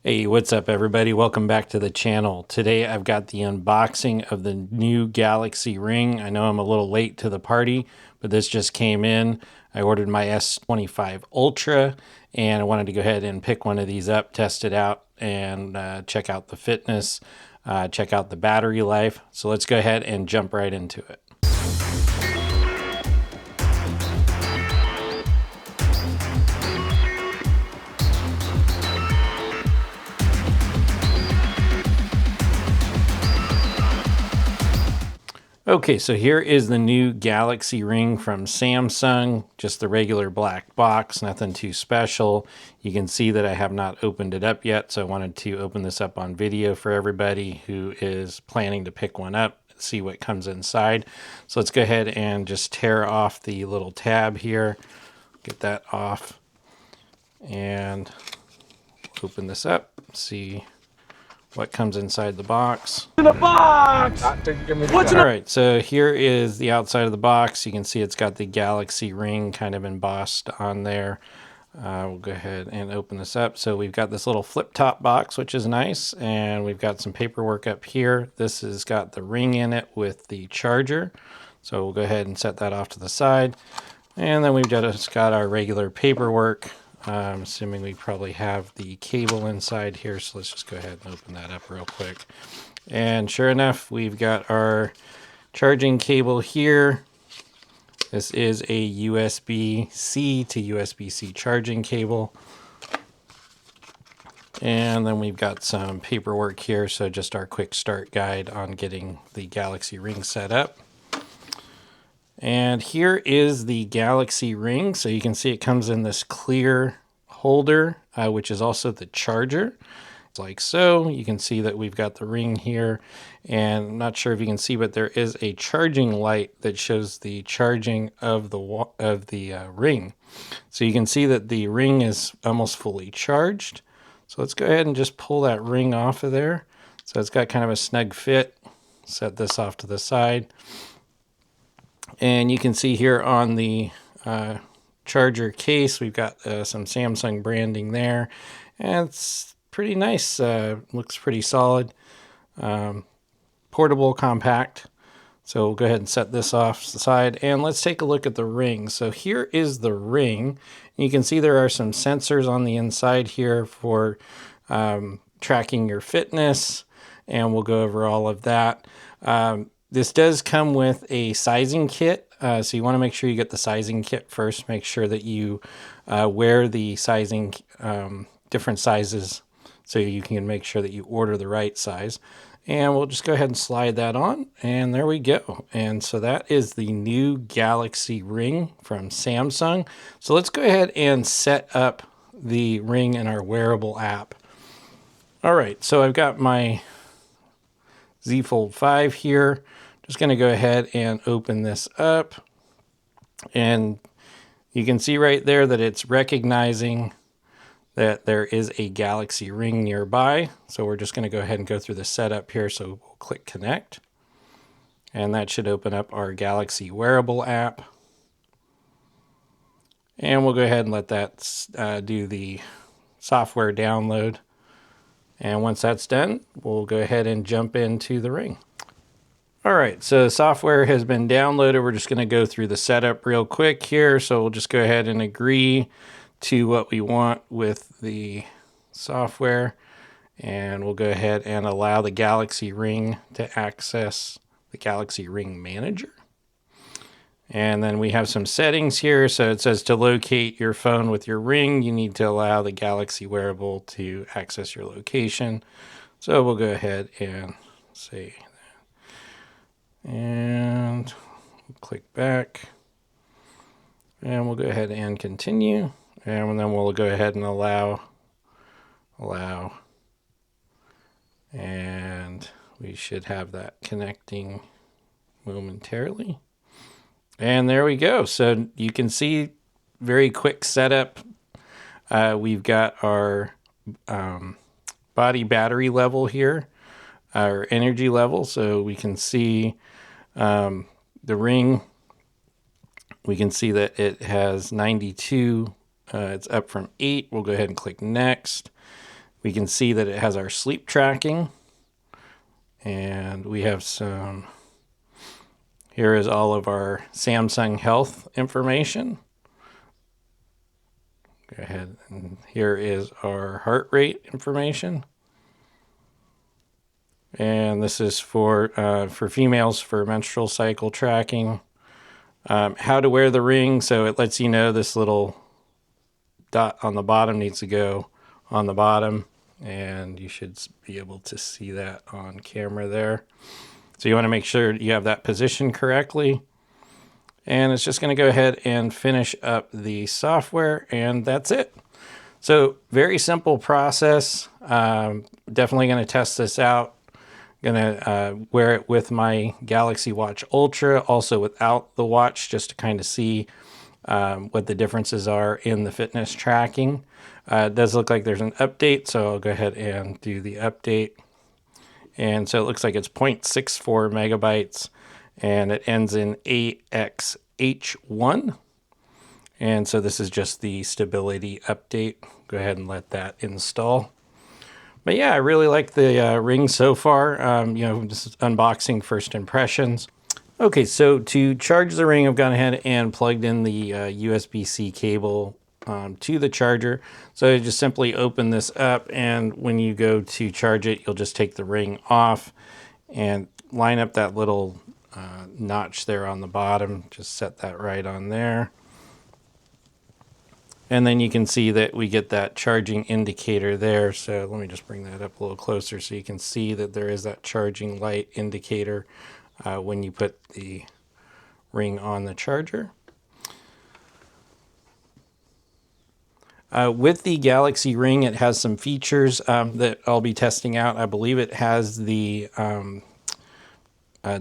Hey, what's up everybody? Welcome back to the channel. Today I've got the unboxing of the new Galaxy Ring. I know I'm a little late to the party, but this just came in. I ordered my S25 Ultra and I wanted to go ahead and pick one of these up, test it out, and check out the fitness, check out the battery life. So let's go ahead and jump right into it. Okay, so here is the new Galaxy Ring from Samsung, just the regular black box, nothing too special. You can see that I have not opened it up yet, so I wanted to open this up on video for everybody who is planning to pick one up, see what comes inside. So let's go ahead and just tear off the little tab here, get that off, and open this up, see what comes inside the box. In the box! All right, so here is the outside of the box. You can see it's got the Galaxy Ring kind of embossed on there. We'll go ahead and open this up. So we've got this little flip top box, which is nice, and we've got some paperwork up here. This has got the ring in it with the charger. So we'll go ahead and set that off to the side. And then we've just got our regular paperwork. I'm assuming we probably have the cable inside here, so let's just go ahead and open that up real quick. And sure enough, we've got our charging cable here. This is a USB-C to USB-C charging cable. And then we've got some paperwork here, so just our quick start guide on getting the Galaxy Ring set up. And here is the Galaxy Ring. So you can see it comes in this clear holder, which is also the charger. It's like so. You can see that we've got the ring here, and I'm not sure if you can see, but there is a charging light that shows the charging of the ring. So you can see that the ring is almost fully charged. So let's go ahead and just pull that ring off of there. So it's got kind of a snug fit. Set this off to the side. And you can see here on the charger case, we've got some Samsung branding there. And it's pretty nice. Looks pretty solid. Portable, compact. So we'll go ahead and set this off to the side. And let's take a look at the ring. So here is the ring. You can see there are some sensors on the inside here for tracking your fitness. And we'll go over all of that. This does come with a sizing kit, so you want to make sure you get the sizing kit first. Make sure that you wear the sizing, different sizes, so you can make sure that you order the right size. And we'll just go ahead and slide that on, and there we go. And so that is the new Galaxy Ring from Samsung. So let's go ahead and set up the ring in our Wearable app. All right, so I've got my Z Fold 5 here. Just going to go ahead and open this up, and you can see right there that it's recognizing that there is a Galaxy Ring nearby. So we're just going to go ahead and go through the setup here. So we'll click connect, and that should open up our Galaxy Wearable app. And we'll go ahead and let that do the software download. And once that's done, we'll go ahead and jump into the ring. All right, so software has been downloaded. We're just going to go through the setup real quick here. So we'll just go ahead and agree to what we want with the software. And we'll go ahead and allow the Galaxy Ring to access the Galaxy Ring Manager. And then we have some settings here. So it says to locate your phone with your ring, you need to allow the Galaxy Wearable to access your location. So we'll go ahead and say that. And click back. And we'll go ahead and continue. And then we'll go ahead and allow. And we should have that connecting momentarily. And there we go. So you can see very quick setup. We've got our body battery level here, our energy level. So we can see the ring. We can see that it has 92. It's up from 8. We'll go ahead and click next. We can see that it has our sleep tracking, and we have some, here is all of our Samsung Health information. Go ahead, and here is our heart rate information. And this is for females for menstrual cycle tracking. How to wear the ring, so it lets you know this little dot on the bottom needs to go on the bottom, and you should be able to see that on camera there. So you want to make sure you have that positioned correctly. And it's just going to go ahead and finish up the software, and that's it. So very simple process. Definitely going to test this out. Going to wear it with my Galaxy Watch Ultra, also without the watch, just to kind of see what the differences are in the fitness tracking. It does look like there's an update, so I'll go ahead and do the update. And so it looks like it's 0.64 megabytes, and it ends in AXH1. And so this is just the stability update. Go ahead and let that install. But yeah, I really like the ring so far. Just unboxing first impressions. Okay, so to charge the ring, I've gone ahead and plugged in the USB-C cable to the charger. So I just simply open this up, and when you go to charge it, you'll just take the ring off and line up that little notch there on the bottom. Just set that right on there. And then you can see that we get that charging indicator there. So let me just bring that up a little closer so you can see that there is that charging light indicator when you put the ring on the charger. With the Galaxy Ring, it has some features that I'll be testing out. I believe it has the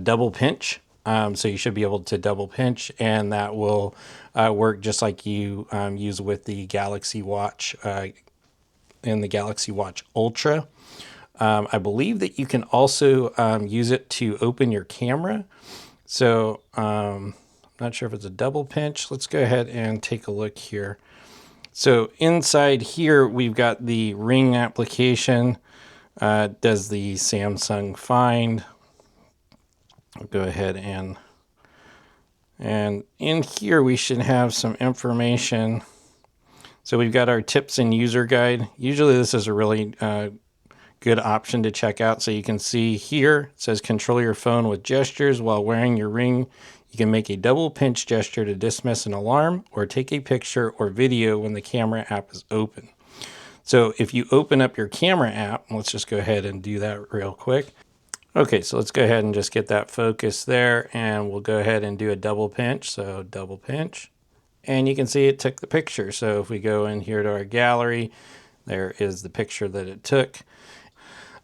double pinch. So you should be able to double pinch, and that will work just like you use with the Galaxy Watch and the Galaxy Watch Ultra. I believe that you can also use it to open your camera. So I'm not sure if it's a double pinch. Let's go ahead and take a look here. So inside here, we've got the Ring application. Does the Samsung Find. I'll go ahead and in here we should have some information. So we've got our tips and user guide. Usually this is a really good option to check out. So you can see here, it says control your phone with gestures while wearing your ring. You can make a double pinch gesture to dismiss an alarm or take a picture or video when the camera app is open. So if you open up your camera app, let's just go ahead and do that real quick. Okay, so let's go ahead and just get that focus there, and we'll go ahead and do a double pinch. So double pinch, and you can see it took the picture. So if we go in here to our gallery, there is the picture that it took.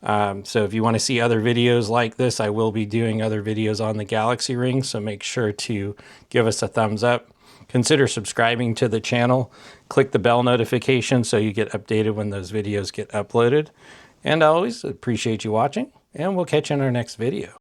So if you want to see other videos like this, I will be doing other videos on the Galaxy Ring, so make sure to give us a thumbs up. Consider subscribing to the channel. Click the bell notification so you get updated when those videos get uploaded. And I always appreciate you watching, and we'll catch you in our next video.